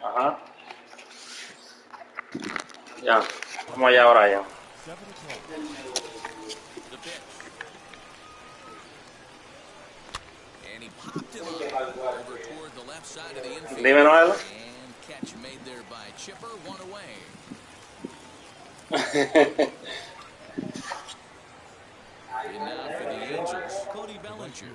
Ajá. Ya. Vamos allá ahora ya. Dime, Noel. Catch made there by Chipper, one away. And now for the Angels, Cody Bellinger.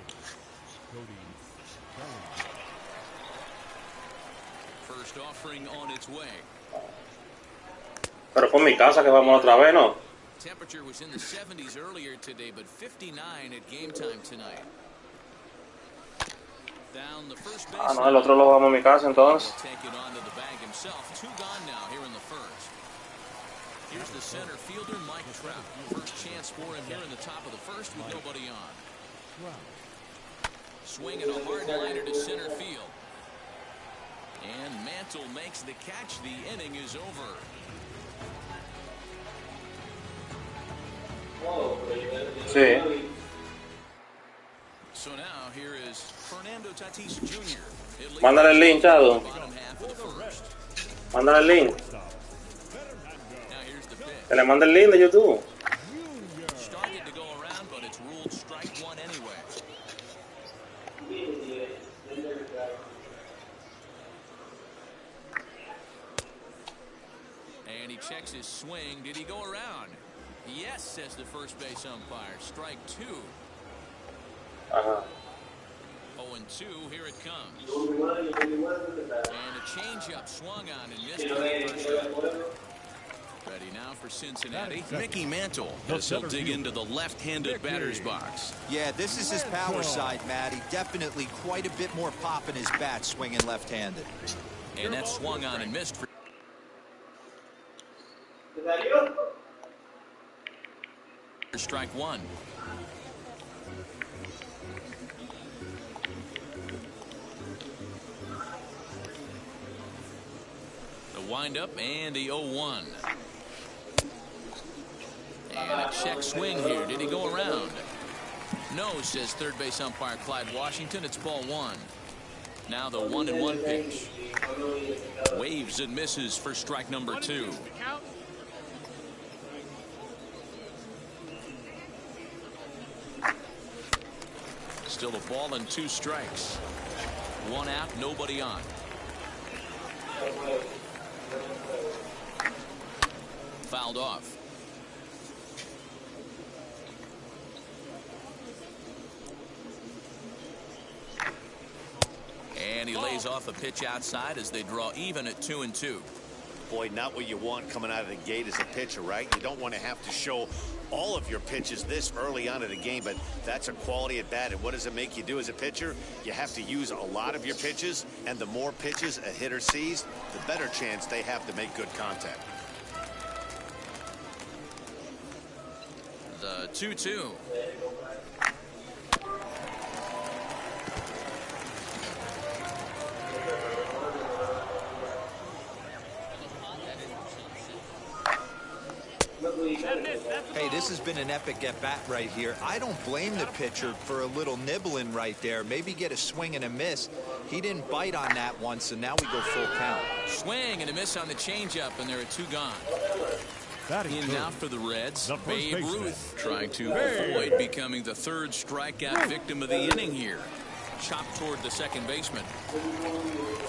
First offering on its way. Pero por mi casa que vamos otra vez, ¿no? Temperature was in the 70s earlier today, but 59 at game time tonight. Down the first base. Ah, no, el otro lo vamos a mi casa entonces. Take it onto the bag himself. Two gone now here in the first. Here's the center fielder, Mike Trout. First chance for him here in the top of the first with nobody on. Swinging a hard liner to center field. And Mantle makes the catch. The inning is over. Sí. So now here is Fernando Tatis Jr. Mándale el link, Chado. Mándale el link. Que le mande el link de YouTube. Started to go around, but it's ruled strike one anyway. And he checks his swing. Did he go around? Yes, says the first base umpire. Strike two. Ajá. 0-2, here it comes. And a changeup swung on and missed on the first strike. Ready now for Cincinnati. Mickey Mantle as he'll dig into the left-handed batter's box. Yeah, this is his power side, Matty. Definitely quite a bit more pop in his bat swinging left-handed. And that swung on and missed for strike one. The windup and the 0-1. And a check swing here. Did he go around? No, says third base umpire Clyde Washington. It's ball one. Now the 1-1 pitch. Waves and misses for strike number two. Still a ball and two strikes. One out, nobody on. Fouled off. And he lays off a pitch outside as they draw even at 2-2. Boy, not what you want coming out of the gate as a pitcher, right? You don't want to have to show all of your pitches this early on in the game, but that's a quality at bat. And what does it make you do as a pitcher? You have to use a lot of your pitches, and the more pitches a hitter sees, the better chance they have to make good contact. The 2-2. Hey, this has been an epic at-bat right here. I don't blame the pitcher for a little nibbling right there. Maybe get a swing and a miss. He didn't bite on that one, so now we go full count. Swing and a miss on the changeup, and there are two gone. In now for the Reds, Babe Ruth trying to avoid becoming the third strikeout victim of the inning here. Chopped toward the second baseman.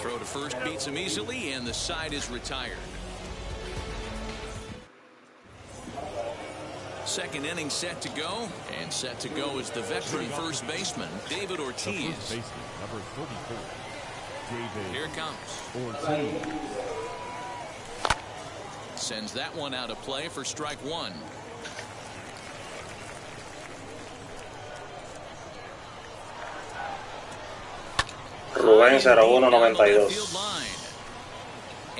Throw to first beats him easily, and the side is retired. Second inning set to go, and set to go is the veteran first baseman, David Ortiz. Here it comes. Sends that one out of play for strike one. Rubén 0192.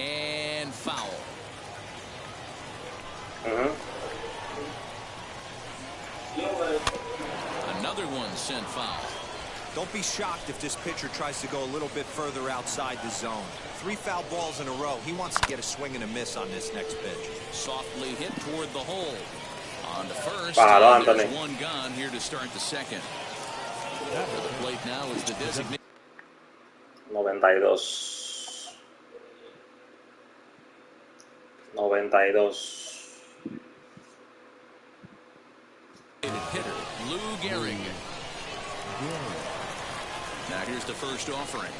And foul. Another one sent foul. Don't be shocked if this pitcher tries to go a little bit further outside the zone. 3 foul balls in a row. He wants to get a swing and a miss on this next pitch. Softly hit toward the hole. On the first, there's one gone here to start the second. For the plate now is the designated. 92. 92. Hitter Lou Gehrig. Now here's the first offering.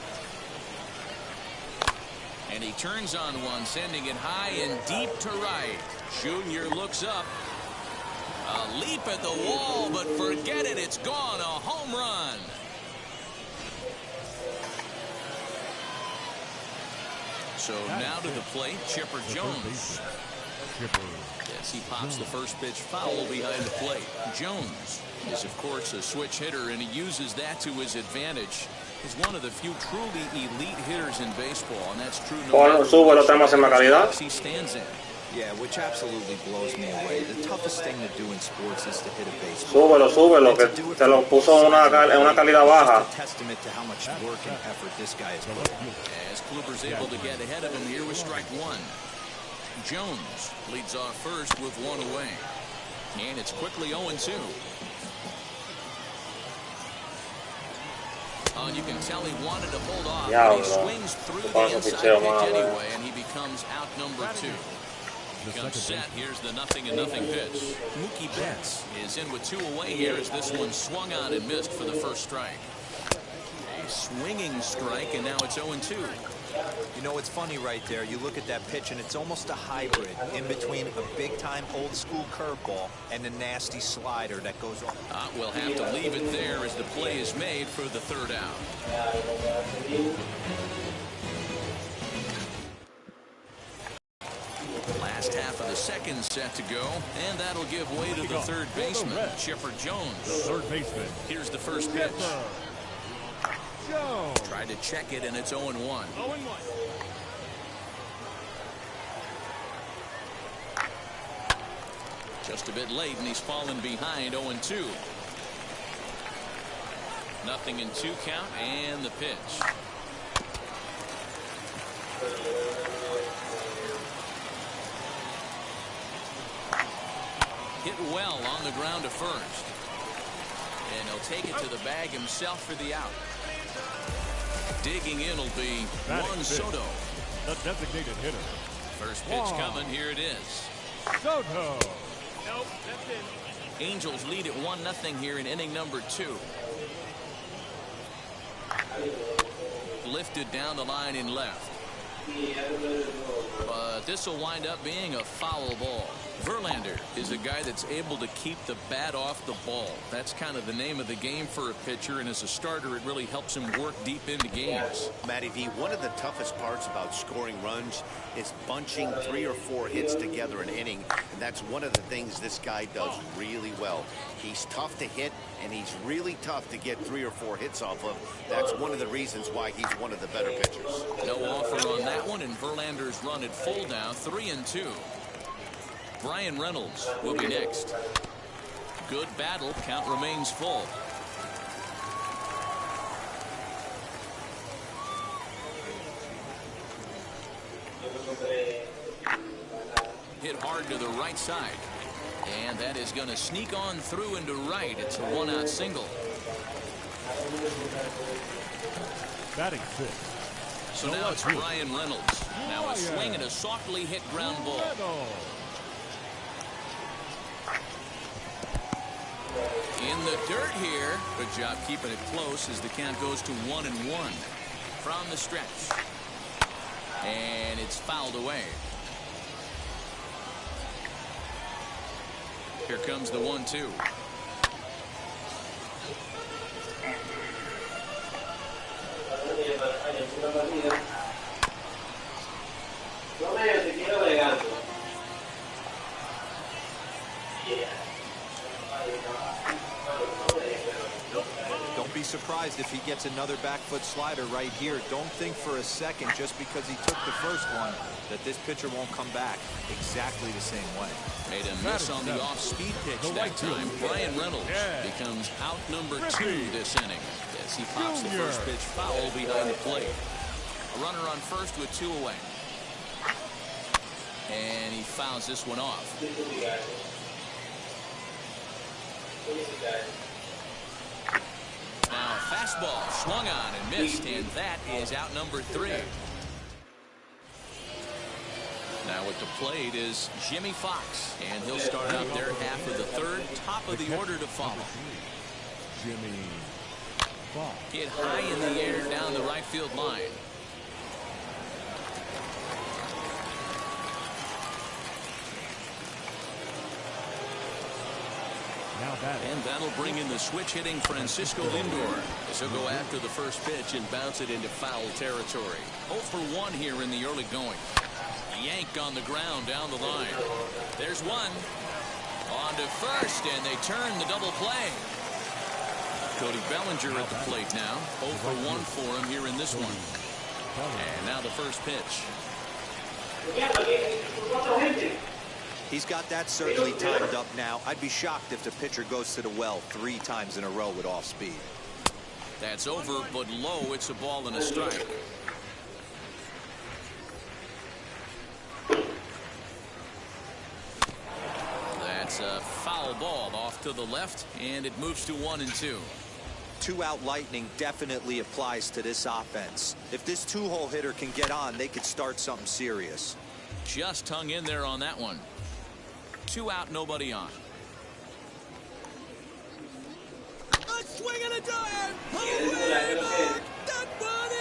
And he turns on one, sending it high and deep to right. Junior looks up. A leap at the wall, but forget it. It's gone. A home run. So now to the plate, Chipper Jones. Yes, he pops the first pitch foul behind the plate. Jones is, of course, a switch hitter, and he uses that to his advantage. He's one of the few truly elite hitters in baseball, and that's true no matter which he stands in. Yeah, which absolutely blows me away. The toughest thing to do in sports is to hit a baseball. Súbelo, que te lo puso en una calidad baja. It's a testament to how much work and effort this guy has put in. As Kluber's able to get ahead of him here with strike one. Jones leads off first with one away. And it's quickly 0-2. And you can tell he wanted to hold off, but he swings through the inside pitch anyway, and he becomes out number 2. Comes set. Here's the 0-0 pitch. Mookie Betts is in with 2 away here as this one swung on and missed for the first strike. A swinging strike, and now it's 0-2. You know, it's funny right there. You look at that pitch, and it's almost a hybrid in between a big-time old-school curveball and a nasty slider that goes off. We'll have to leave it there as the play is made for the third out. Last half of the second set to go, and that'll give way to the third baseman, Chipper Jones. Third baseman. Here's the first pitch. Tried to check it, and it's 0-1. 0-1. Just a bit late, and he's fallen behind 0-2. 0-2 count, and the pitch. Hit well on the ground to first. And he'll take it to the bag himself for the out. Digging in will be Juan Soto. The designated hitter. First pitch coming. Here it is. Soto. Nope, that's it. Angels lead at 1-0 here in inning number 2. Lifted down the line in left. But this will wind up being a foul ball. Verlander is a guy that's able to keep the bat off the ball. That's kind of the name of the game for a pitcher, and as a starter, it really helps him work deep into games. Matty V, one of the toughest parts about scoring runs is bunching 3 or 4 hits together an inning, and that's one of the things this guy does really well. He's tough to hit, and he's really tough to get 3 or 4 hits off of. That's one of the reasons why he's one of the better pitchers. No offer on that one, and Verlander's run at full now, 3-2. Brian Reynolds will be next. Good battle. Count remains full. Hit hard to the right side. And that is going to sneak on through into right. It's a 1-out single. Batting 6. So now it's Brian Reynolds. Now a swing and a softly hit ground ball. In the dirt here. Good job keeping it close as the count goes to 1-1 from the stretch. And it's fouled away. Here comes the 1-2. Don't be surprised if he gets another back foot slider right here. Don't think for a second, just because he took the first one, that this pitcher won't come back exactly the same way. Made a miss on the off-speed pitch that time. Brian Reynolds becomes out number 2 this inning. Yes, he pops the first pitch foul behind the plate. A runner on first with 2 away. And he fouls this one off. Now a fastball swung on and missed, and that is out number 3. Now at the plate is Jimmy Fox, and he'll start out their half of the third. Top of the order to follow. Jimmy Fox. Hit high in the air down the right field line. And that'll bring in the switch-hitting Francisco Lindor, as he'll go after the first pitch and bounce it into foul territory. 0 for 1 here in the early going. Yanked on the ground down the line. There's one. On to first, and they turn the double play. Cody Bellinger at the plate now. 0 for 1 for him here in this one. And now the first pitch. He's got that certainly timed up now. I'd be shocked if the pitcher goes to the well 3 times in a row with off speed. That's over, but low. It's a ball and a strike. That's a foul ball off to the left, and it moves to 1-2. 2-out lightning definitely applies to this offense. If this 2-hole hitter can get on, they could start something serious. Just hung in there on that one. 2 out, nobody on. A swing and a dive. Away back. That one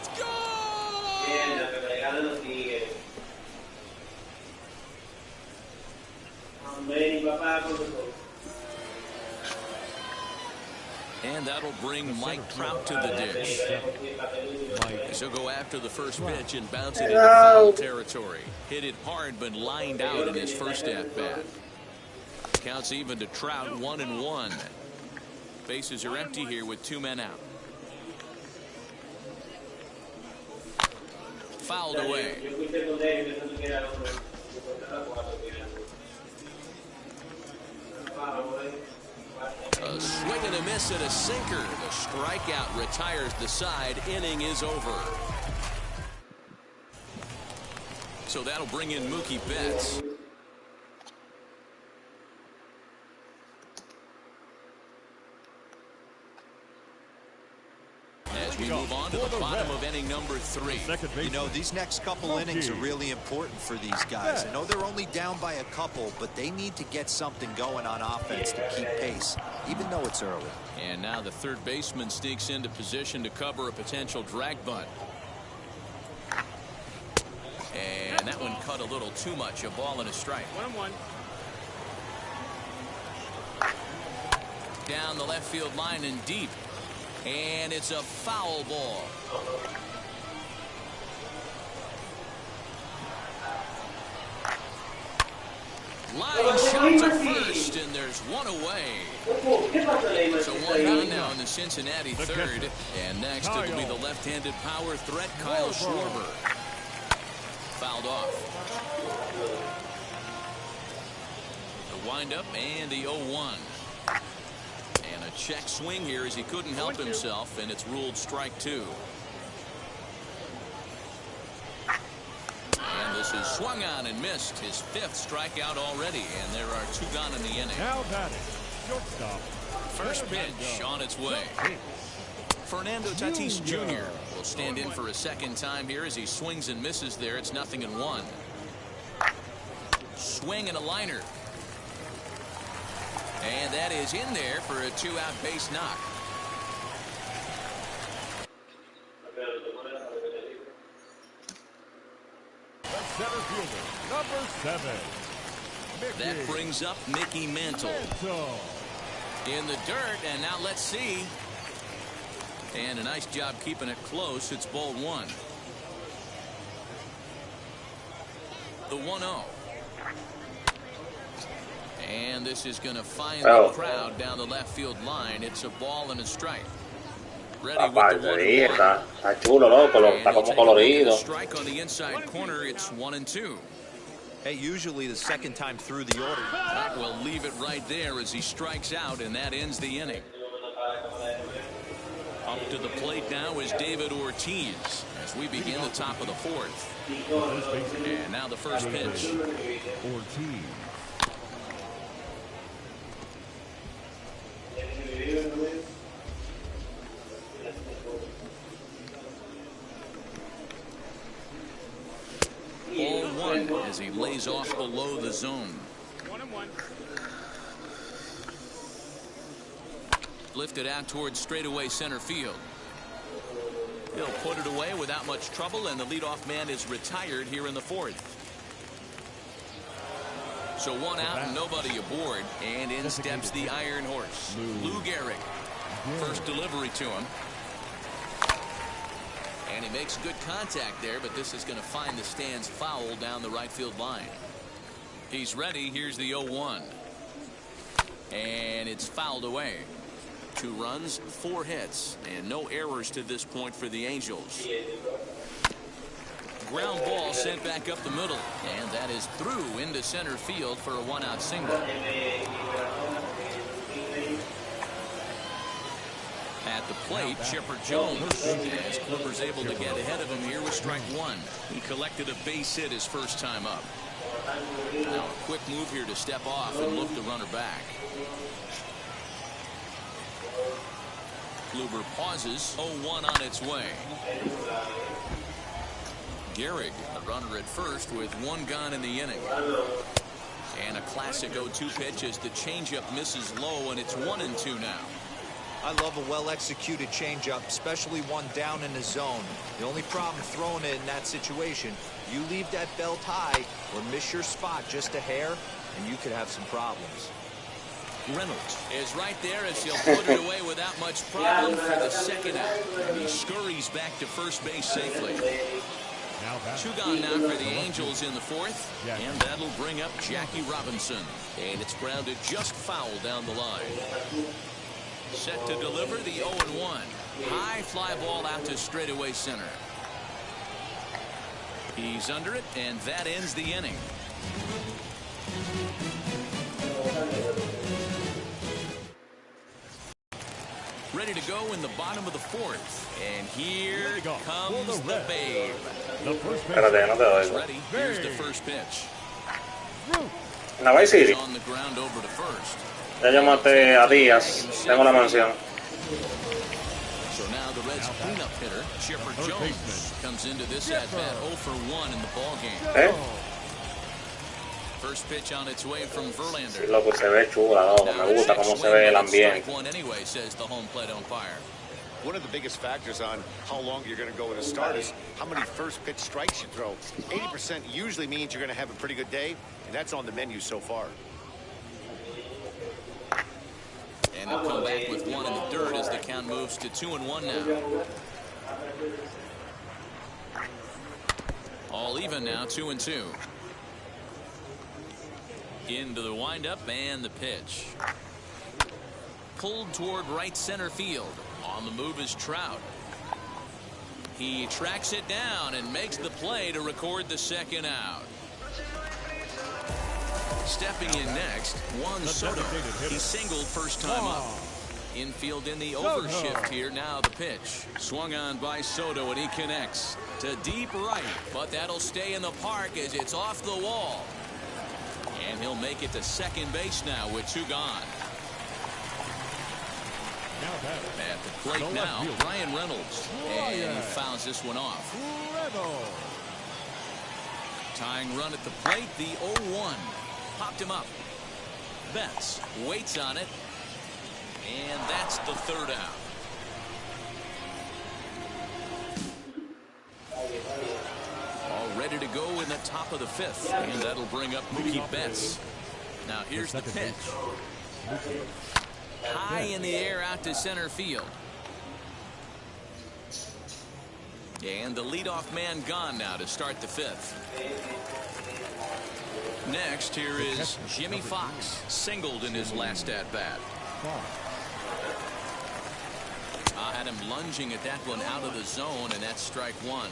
is gone. And that'll bring Mike Trout to the dish. So go after the first pitch and bounce it into foul territory. Hit it hard, but lined out in his first at-bat. Counts even to Trout, 1-1. Bases are empty here with 2 men out. Fouled away. A swing and a miss and a sinker. The strikeout retires the side. Inning is over. So that'll bring in Mookie Betts. As we move on to the bottom of inning number 3. You know, these next couple innings are really important for these guys. I know they're only down by a couple, but they need to get something going on offense to keep pace, even though it's early. And now the third baseman sneaks into position to cover a potential drag bunt. And that one cut a little too much. A ball and a strike. 1-1. Down the left field line and deep. And it's a foul ball. Line shot to first, and there's one away. So 1 down now in the Cincinnati third. And next it'll be the left-handed power threat, Kyle Schwarber. Fouled off. The windup and the 0-1. And a check swing here as he couldn't help himself, and it's ruled strike 2. And this is swung on and missed. His 5th strikeout already, and there are 2 gone in the inning. Now batting, shortstop. First pitch on its way. Fernando Tatis Jr. will stand in for a second time here as he swings and misses there. It's 0-1. Swing and a liner. And that is in there for a 2-out base knock. The center fielder, number 7. That brings up Mickey Mantle. In the dirt, and now let's see. And a nice job keeping it close. It's ball 1. The 1-0. And this is going to find the crowd down the left field line. It's a ball and a strike. Ready with the 1-1. Está chulo, loco, está como colorido. Strike on the inside corner. It's 1-2. Hey, usually the second time through the order. That will leave it right there as he strikes out, and that ends the inning. Up to the plate now is David Ortiz as we begin the top of the 4th. And now the first pitch. Ortiz. Ball 1. 1 as he lays off below the zone. 1-1. Lifted out towards straightaway center field. He'll put it away without much trouble, and the leadoff man is retired here in the 4th. So 1 out and nobody aboard, and in steps the Iron Horse, Lou Gehrig. First delivery to him. And he makes good contact there, but this is going to find the stands foul down the right field line. He's ready. Here's the 0-1. And it's fouled away. 2 runs, 4 hits, and no errors to this point for the Angels. Ground ball sent back up the middle, and that is through into center field for a 1-out single. At the plate, Chipper Jones, as Clippers able to get ahead of him here with strike 1. He collected a base hit his first time up. Now a quick move here to step off and look the runner back. Kluber pauses. 0-1 on its way. Gehrig, the runner at first with 1 gone in the inning. And a classic 0-2 pitch as the changeup misses low, and it's 1-2 now. I love a well-executed changeup, especially one down in the zone. The only problem throwing it in that situation, you leave that belt high or miss your spot just a hair, and you could have some problems. Reynolds is right there as he'll put it away without much problem for the 2nd out. And he scurries back to first base safely. 2 gone now for the Angels in the 4th, and that'll bring up Jackie Robinson. And it's grounded just foul down the line. Set to deliver the 0-1. High fly ball out to straightaway center. He's under it, and that ends the inning. Ready to go in the bottom of the 4th. And here comes the Babe. Espérate, no te Ready. Here's the first pitch. En la Vice City. On the ground over to first. Ya llamaste a Díaz. Tengo la mansión. So now the Reds cleanup hitter, Chipper Jones, comes into this at-bat 0 for 1 in the ball game. First pitch on its way from Verlander. Sí, loco, se ve chula, loco. Me gusta cómo se ve el ambiente. One anyway, says the home plate umpire. One of the biggest factors on how long you're going to go with a start is how many first pitch strikes you throw. 80% usually means you're going to have a pretty good day, and that's on the menu so far. And they'll come back with 1 in the dirt as the count moves to 2-1 now. All even now, 2-2. Into the windup and the pitch. Pulled toward right center field. On the move is Trout. He tracks it down and makes the play to record the 2nd out. Stepping in next, Juan Soto. He singled first time up. Infield in the overshift here. Now the pitch. Swung on by Soto, and he connects to deep right. But that'll stay in the park as it's off the wall. And he'll make it to second base now with 2 gone. At the plate now, Ryan Reynolds. And he fouls this one off. Tying run at the plate, the 0-1. Popped him up. Betts waits on it. And that's the 3rd out. All ready to go in the top of the 5th. And that'll bring up Mookie Betts. Now here's the pitch. High in the air out to center field. And the leadoff man gone now to start the 5th. Next, here is Jimmy Fox, singled in his last at-bat. Had him lunging at that one out of the zone, and that's strike 1.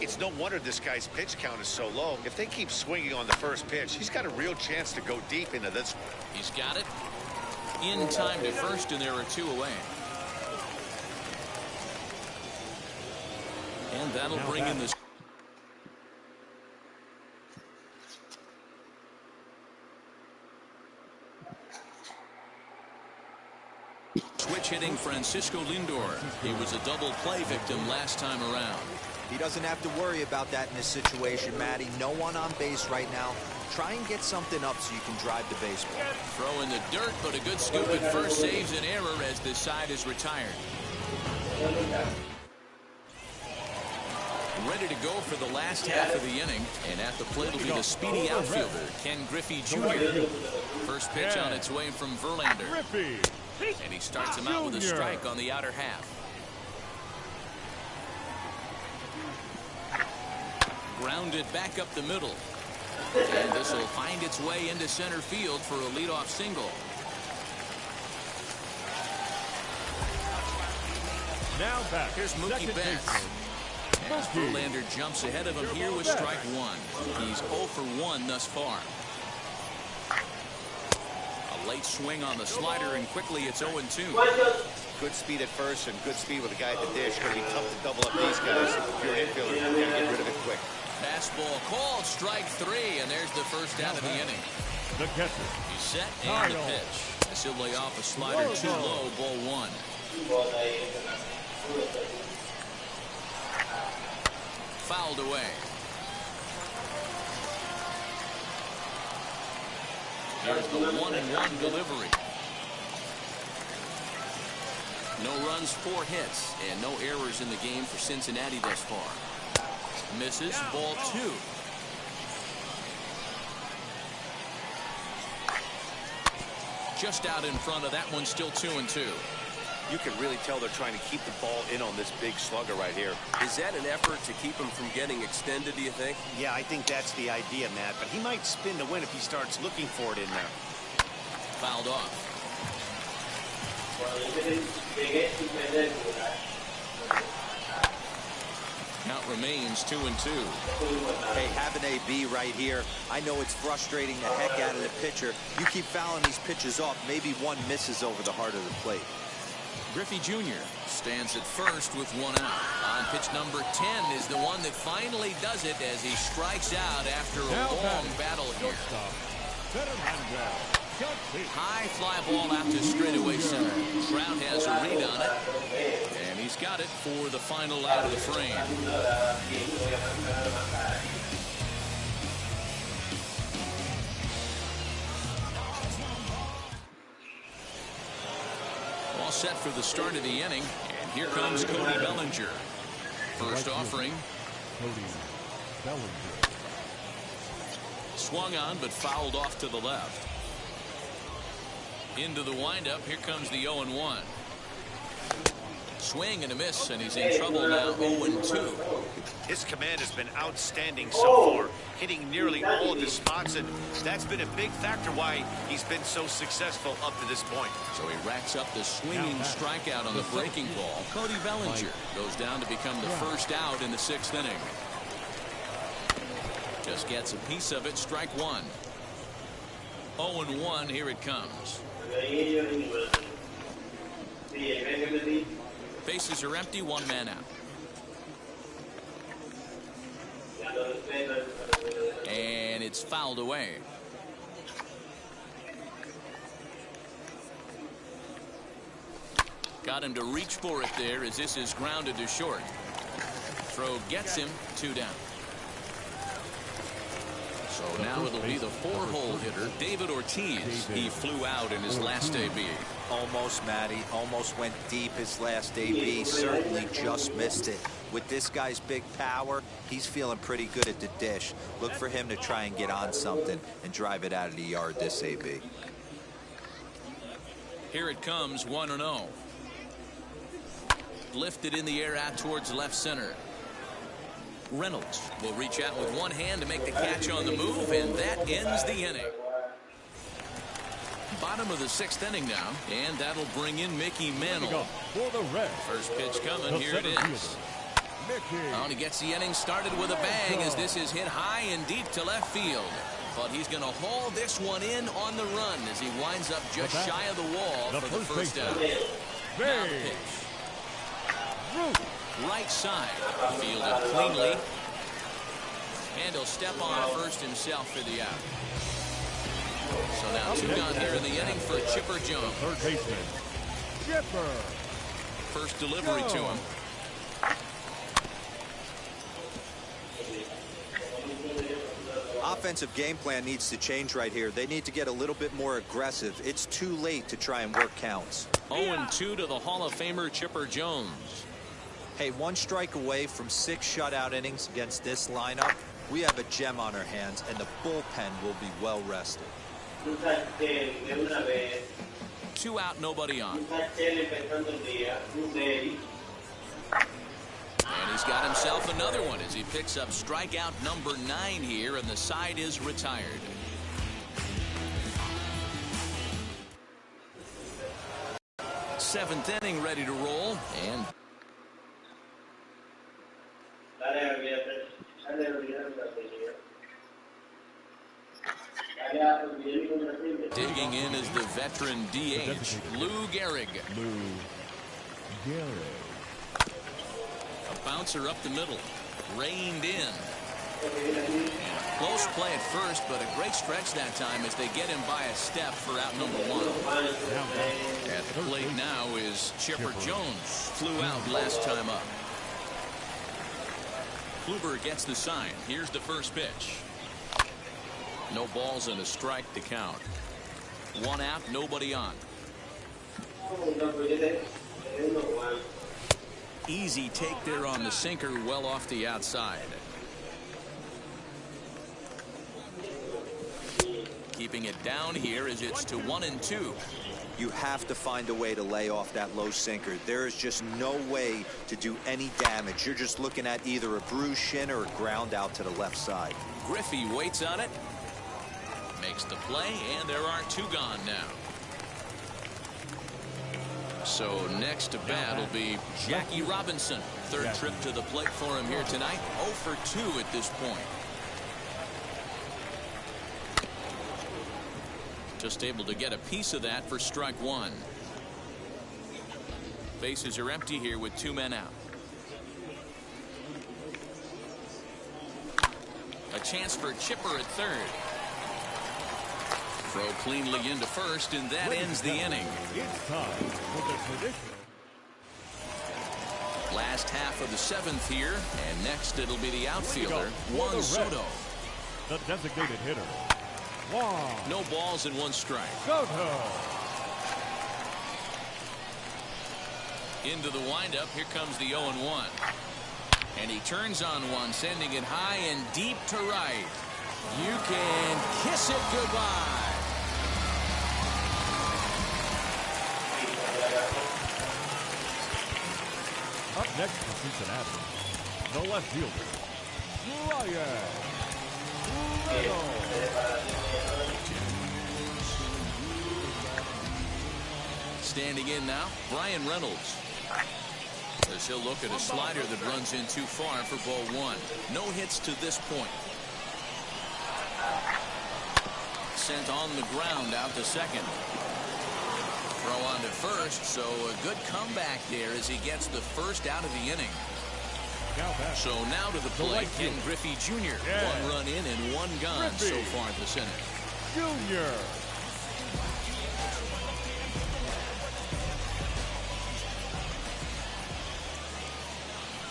It's no wonder this guy's pitch count is so low. If they keep swinging on the first pitch, he's got a real chance to go deep into this one. He's got it. In time to first, and there are 2 away. And that'll bring in this. Switch hitting Francisco Lindor. He was a double play victim last time around. He doesn't have to worry about that in this situation, Matty. No one on base right now. Try and get something up so you can drive the baseball. Throw in the dirt, but a good scoop at first saves an error as this side is retired. Ready to go for the last half of the inning, and at the plate will be the speedy outfielder, Ken Griffey Jr. First pitch on its way from Verlander. And he starts him out with a strike on the outer half. Grounded back up the middle. And this will find its way into center field for a leadoff single. Now back. Here's Mookie Betts. As Verlander jumps ahead of him here with strike one. He's 0 for 1 thus far. A late swing on the slider, and quickly it's 0-2. Good speed at first and good speed with the guy at the dish. Going to be tough to double up these guys. If you're an infielder, you're going to get rid of it quick. Fastball called, strike 3, and there's the first out of the inning. The catcher. He's set and the pitch. This will lay off a slider too low, ball 1. Fouled away. Here's the 1-1 delivery. No runs, 4 hits, and no errors in the game for Cincinnati thus far. Misses, ball 2. Just out in front of that one, still 2-2. You can really tell they're trying to keep the ball in on this big slugger right here. Is that an effort to keep him from getting extended, do you think? Yeah, I think that's the idea, Matt. But he might spin to win if he starts looking for it in there. Fouled off. Count remains 2-2. Hey, have an AB right here. I know it's frustrating the heck out of the pitcher. You keep fouling these pitches off, maybe one misses over the heart of the plate. Griffey Jr. stands at first with 1 out. On pitch number 10 is the one that finally does it as he strikes out after a long battle here. High fly ball out to straightaway center. Trout has a read on it, and he's got it for the final out of the frame. All set for the start of the inning, and here comes Cody Bellinger. First offering. Cody Bellinger. Swung on, but fouled off to the left. Into the windup. Here comes the 0-1. Swing and a miss, and he's in trouble now. 0-2. His command has been outstanding so far, hitting nearly all of his spots, and that's been a big factor why he's been so successful up to this point. So he racks up the swinging strikeout on the breaking ball. Cody Bellinger goes down to become the first out in the 6th inning. Just gets a piece of it. Strike 1. 0-1. Here it comes. Bases are empty. 1 man out. And it's fouled away. Got him to reach for it there as this is grounded to short. Throw gets him. 2 down. So now it'll be the 4-hole hitter, David Ortiz. He flew out in his last AB. Almost, Matty. Almost went deep his last AB. Certainly just missed it. With this guy's big power, he's feeling pretty good at the dish. Look for him to try and get on something and drive it out of the yard this AB. Here it comes, 1-0. Lifted in the air out towards left center. Reynolds will reach out with one hand to make the catch on the move, and that ends the inning. Bottom of the 6th inning now, and that'll bring in Mickey Mantle. For the Reds. First pitch coming. Here it is. And he gets the inning started with a bang as this is hit high and deep to left field. But he's going to haul this one in on the run as he winds up just shy of the wall for the first out. Now the pitch. Right side. Fielded cleanly. And he'll step on first himself for the out. So now 2 gone here in the inning for Chipper Jones. Third baseman, Chipper. First delivery to him. offensive game plan needs to change right here. They need to get a little bit more aggressive. It's too late to try and work counts. 0-2 to the Hall of Famer Chipper Jones. Hey, 1 strike away from 6 shutout innings against this lineup. We have a gem on our hands, and the bullpen will be well rested. 2 out, nobody on. And he's got himself another one as he picks up strikeout number 9 here, and the side is retired. Seventh inning ready to roll, and digging in is the veteran DH, Lou Gehrig. A bouncer up the middle, reined in. And close play at first, but a great stretch that time as they get him by a step for out number 1. At the plate now is Chipper Jones. Flew out last time up. Kluber gets the sign. Here's the first pitch. No balls and a strike to count. 1 out, nobody on. Easy take there on the sinker, well off the outside. Keeping it down here as it's to 1-2. You have to find a way to lay off that low sinker. There is just no way to do any damage. You're just looking at either a bruised shin or a ground out to the left side. Griffey waits on it. Makes the play, and there are 2 gone now. So next to bat will be Jackie Robinson. Third trip to the plate for him here tonight. 0 for 2 at this point. Just able to get a piece of that for strike 1. Bases are empty here with 2 men out. A chance for Chipper at third. Throw cleanly into first, and that ends the inning. It's time for the traditional. Last half of the 7th here, and next it'll be the outfielder, Juan Soto. The designated hitter. Juan No balls and 1 strike. Soto. Into the windup, here comes the 0-1. And he turns on one, sending it high and deep to right. You can kiss it goodbye. Up next for Cincinnati, the left fielder, Brian Reynolds. Standing in now, Brian Reynolds. As he'll look at a slider that runs in too far for ball 1. No hits to this point. Sent on the ground out to second. Throw on to first, so a good comeback there as he gets the first out of the inning. So now to the plate, Ken Griffey Jr. 1 run in and 1 gone so far this inning. Junior.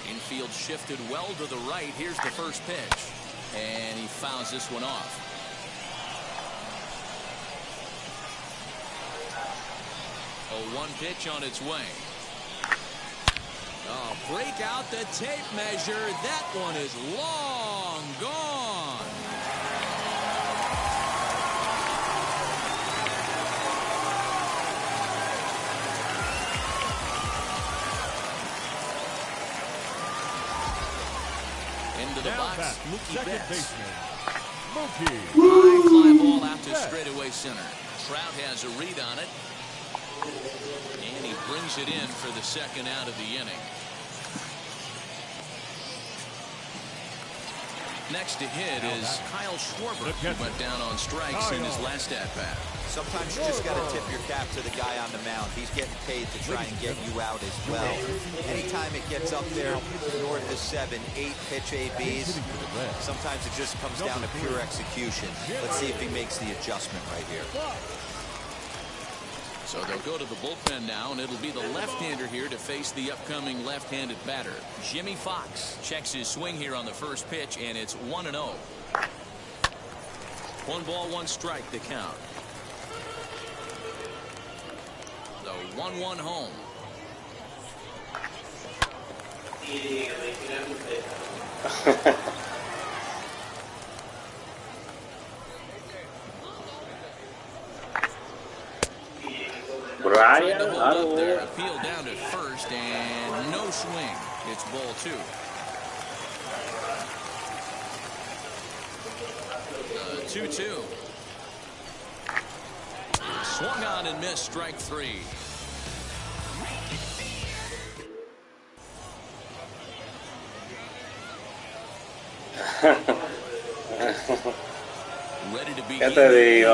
Infield shifted well to the right. Here's the first pitch. And he fouls this one off. A 1 pitch on its way. Oh, break out the tape measure. That one is long gone. Into the box, Mookie Betts. High fly ball out to straightaway center. Trout has a read on it. And he brings it in for the second out of the inning. Next to hit is Kyle Schwarber, who went down on strikes in his last at-bat. Sometimes you just got to tip your cap to the guy on the mound. He's getting paid to try and get you out as well. Anytime it gets up there north of 7, 8 pitch ABs, sometimes it just comes down to pure execution. Let's see if he makes the adjustment right here. So they'll go to the bullpen now, and it'll be the left-hander here to face the upcoming left-handed batter. Jimmy Fox checks his swing here on the first pitch, and it's 1-0. 1 ball, 1 strike to count. The 1-1 home. Brian, there. Appeal down to first and no swing. It's ball 2. 2-2. Swung on and missed. Strike 3. Ready to begin. And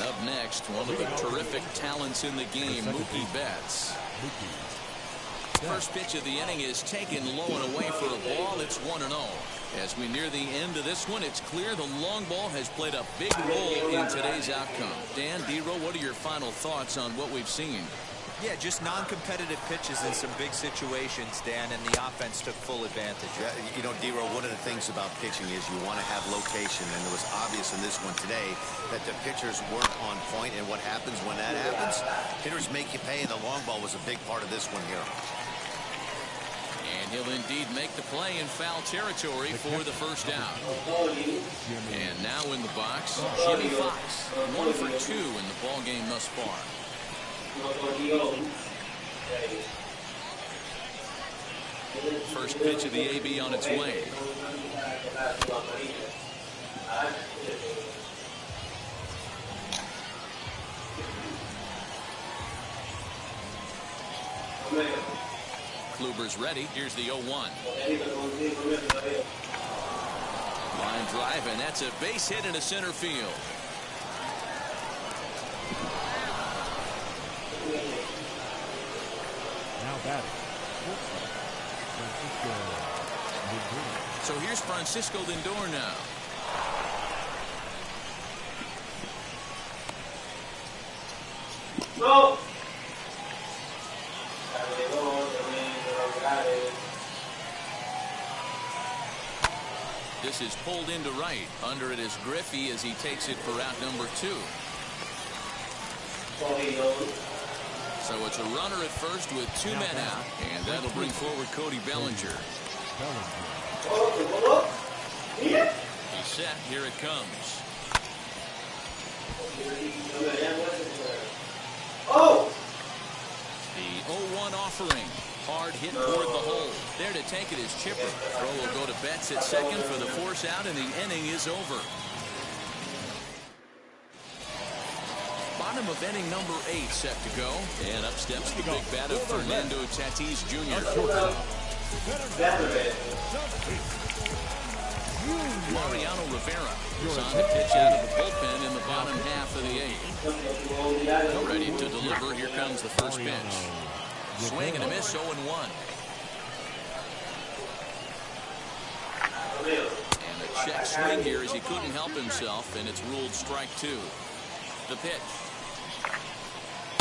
up next, one of the terrific talents in the game, Mookie Betts. First pitch of the inning is taken low and away for a ball. It's 1-0. As we near the end of this one, it's clear the long ball has played a big role in today's outcome. Dan, D-Row, what are your final thoughts on what we've seen? Yeah, just non-competitive pitches in some big situations, Dan, and the offense took full advantage. Yeah, you know, D-Row, one of the things about pitching is you want to have location, and it was obvious in this one today that the pitchers weren't on point, and what happens when that happens? Hitters make you pay, and the long ball was a big part of this one here. And he'll indeed make the play in foul territory for the first out. And now in the box, Jimmy Fox, 1 for 2 in the ball game thus far. First pitch of the AB on its way. Kluber's ready. Here's the 0-1. Line drive, and that's a base hit into center field. Now batting. So here's Francisco Lindor now. No. This is pulled into right. Under it is Griffey as he takes it for out number 2. So it's a runner at first with 2 men out, and that'll bring forward Cody Bellinger. He's set. Here it comes. The 0-1 offering. Hard hit toward the hole. There to take it is Chipper. Throw will go to Betts at second for the force out, and the inning is over. Bottom of inning number 8 set to go. And up steps the big bat of Fernando Tatis Jr. Mariano Rivera is on the pitch out of the bullpen in the bottom half of the 8th. Ready to deliver. Here comes the first pitch. Swing and a miss, 0-1. And a check swing here as he couldn't help himself, and it's ruled strike 2. The pitch.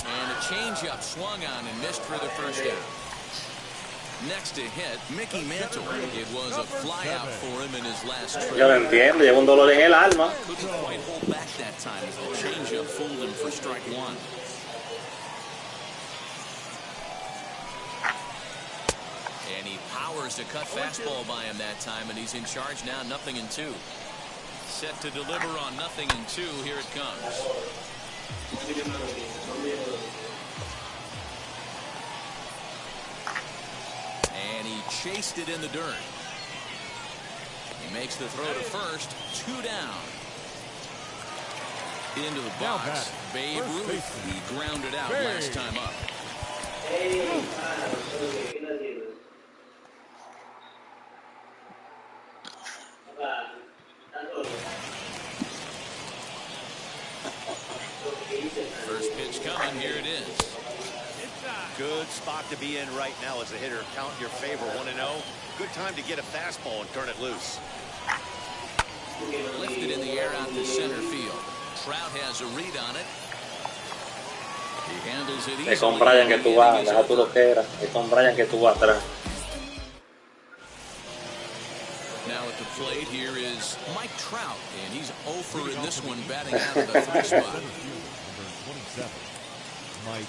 And a changeup swung on and missed for the first out. Next to hit, Mickey Mantle. It was a flyout for him in his last trip. Yo lo entiendo, lleva un dolor en el alma. Couldn't quite hold back that time as the changeup fooled him for strike 1. And he powers a cut fastball by him that time, and he's in charge now, 0-2. Set to deliver on 0-2. Here it comes. And he chased it in the dirt. He makes the throw to first. 2 down. Into the box. Babe Ruth. He grounded out last time up. First pitch coming. Here it is. Good spot to be in right now as a hitter. Count your favor, 1-0. Good time to get a fastball and turn it loose. Lifted in the air out to center field. Trout has a read on it. He handles it easily. Es con Brian que tú vas, deja tu loquera. Es con Brian que tú vas atrás. Now at the plate here is Mike Mike Trout, and he's 0 for in this one, batting out of the 3 spot. Number 27, Mike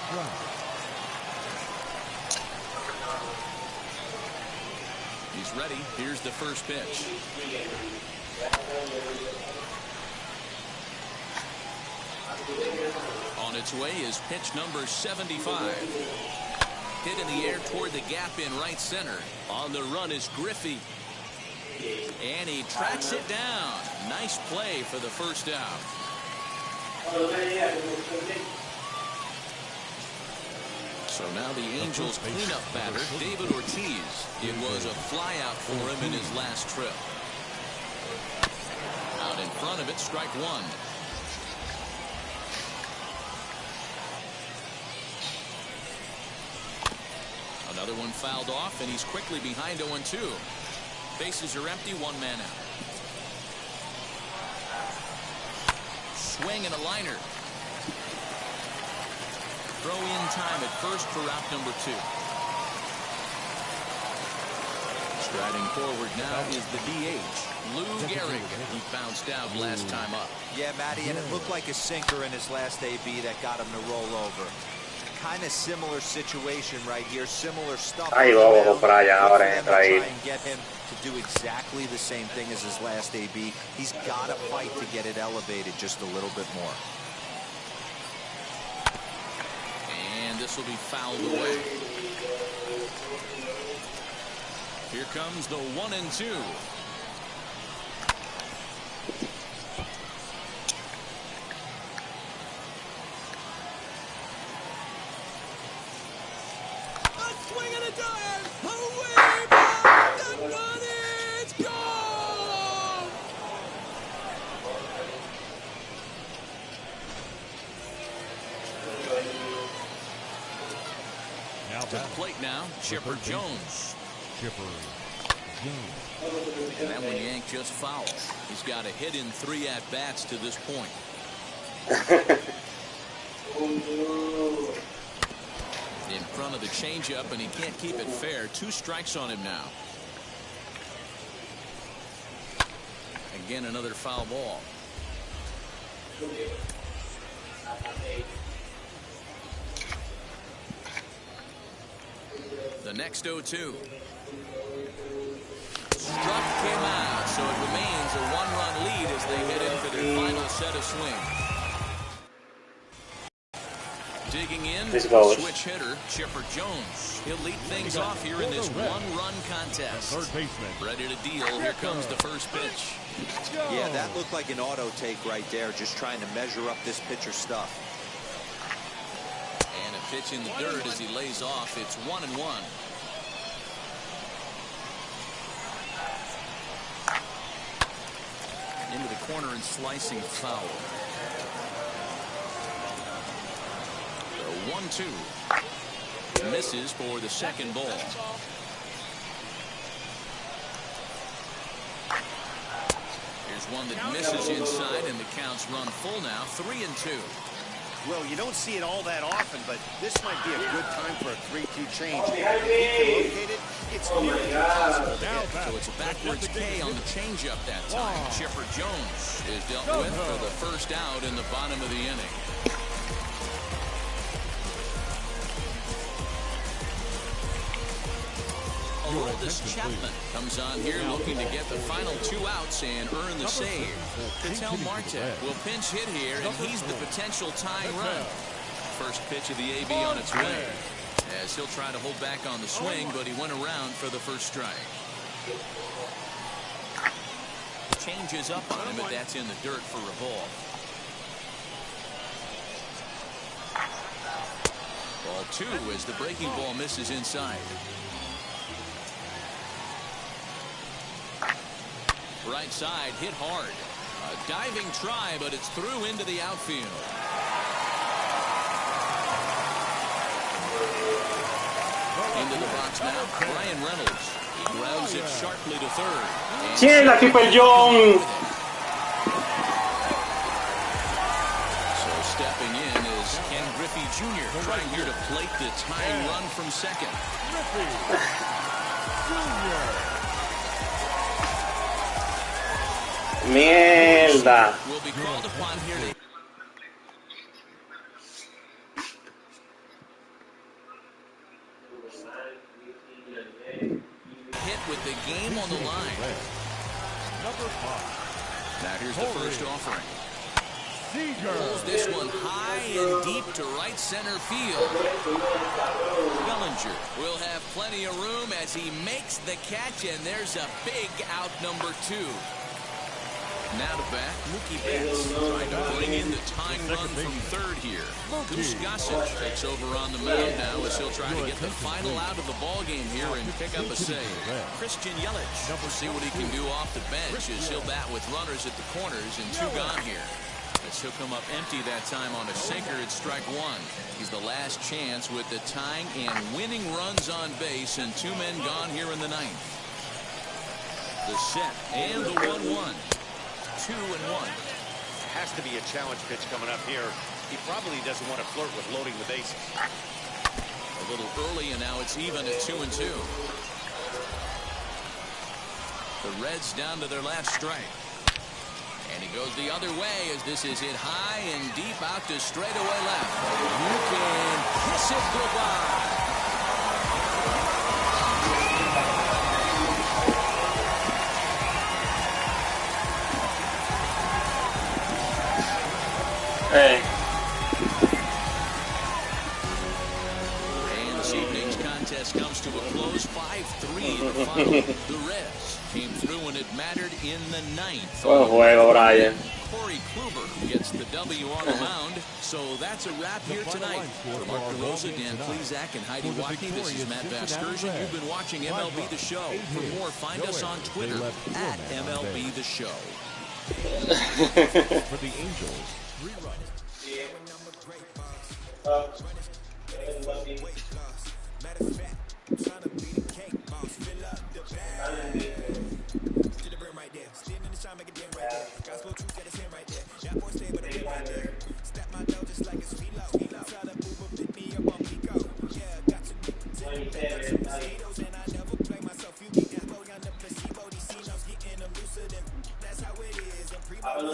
Trout. He's ready. Here's the first pitch. On its way is pitch number 75. Hit in the air toward the gap in right center. On the run is Griffey. And he tracks it down. Nice play for the first out. So now the Angels cleanup batter, David Ortiz. It was a flyout for him in his last trip. Out in front of it, strike 1. Another one fouled off, and he's quickly behind 0-2. Bases are empty, 1 man out. Swing and a liner. Throw in time at first for out number 2. Striding forward now is the DH, Lou Gehrig. He bounced out last time up. Yeah, Matty, and it looked like a sinker in his last AB that got him to roll over. Kind of similar situation right here, similar stuff. Ahí vamos, Brian, ahora entra ahí. Try and get him to do exactly the same thing as his last AB. He's got to fight to get it elevated just a little bit more. And this will be fouled away. Here comes the 1-2. Swing and a dive! Away by the money! It's gone! Now To the plate now, Chipper Jones. Chipper Jones. And that one yanked just foul. He's got a hit in 3 at-bats to this point. In front of the changeup, and he can't keep it fair. 2 strikes on him now. Again, another foul ball. The next 0-2. Struck him out, so it remains a 1-run lead as they head in for their final set of swings. Digging in, switch hitter, Chipper Jones. He'll lead things off here in this 1-run contest. Third baseman. Ready to deal. Here comes the first pitch. Yeah, that looked like an auto take right there, just trying to measure up this pitcher's stuff. And a pitch in the dirt as he lays off. It's 1-1. Into the corner and slicing foul. 1-2. Misses for the second ball. Here's one that misses inside, and the count's run full now. 3-2. Well, you don't see it all that often, but this might be a good time for a 3-2 change. If he can locate it, it's nearly impossible to hit. So it's a backwards K on the changeup that time. Chipper Jones is dealt with for the first out in the bottom of the inning. Aroldis Chapman comes on here looking to get the final 2 outs and earn the save. Ketel Marte will pinch hit here, and he's the potential tying run. First pitch of the AB on its way, as he'll try to hold back on the swing, but he went around for the first strike. Changes up on him, but that's in the dirt for a ball. Ball 2 as the breaking ball misses inside. Right side, hit hard. A diving try, but it's through into the outfield. Into the box now, Brian Reynolds. He grounds it sharply to third. ¡Chela, Triple John! So stepping in is Ken Griffey Jr. trying here to plate the tying run from second. Griffey Jr. Mierda. Will be called upon here to hit with the game on the line. Number 5. Now here's the first offering. Pulls this one high and deep to right center field. Bellinger will have plenty of room as he makes the catch, and there's a big out number 2. Now to bat, Mookie Betts trying to bring in the tying run from third here. Goose Gossett takes over on the mound now as he'll try to get the final out of the ballgame here and pick up a save. Christian Yelich will see what he can do off the bench as he'll bat with runners at the corners and 2 gone here. As he'll come up empty that time on a sinker at strike 1. He's the last chance with the tying and winning runs on base and 2 men gone here in the 9th. The set and the 1-1. 2-1. Has to be a challenge pitch coming up here. He probably doesn't want to flirt with loading the bases. A little early, and now it's even at 2-2. The Reds down to their last strike. And he goes the other way as this is hit high and deep out to straightaway left. You can kiss it goodbye. Hey. And this evening's contest comes to a close, 5-3 in the final. The Reds came through when it mattered in the 9th. Buen juego, Brian. Corey Kluber gets the W on the mound. So that's a wrap here tonight. For Mark DeRosa, Dan Plesac, and Heidi Watney, this is Matt Vasgersian. You've been watching MLB The Show. For more, find us on Twitter at MLB The Show. For the Angels, 3 runs.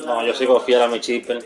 No, yo sigo fiel a mi chipper.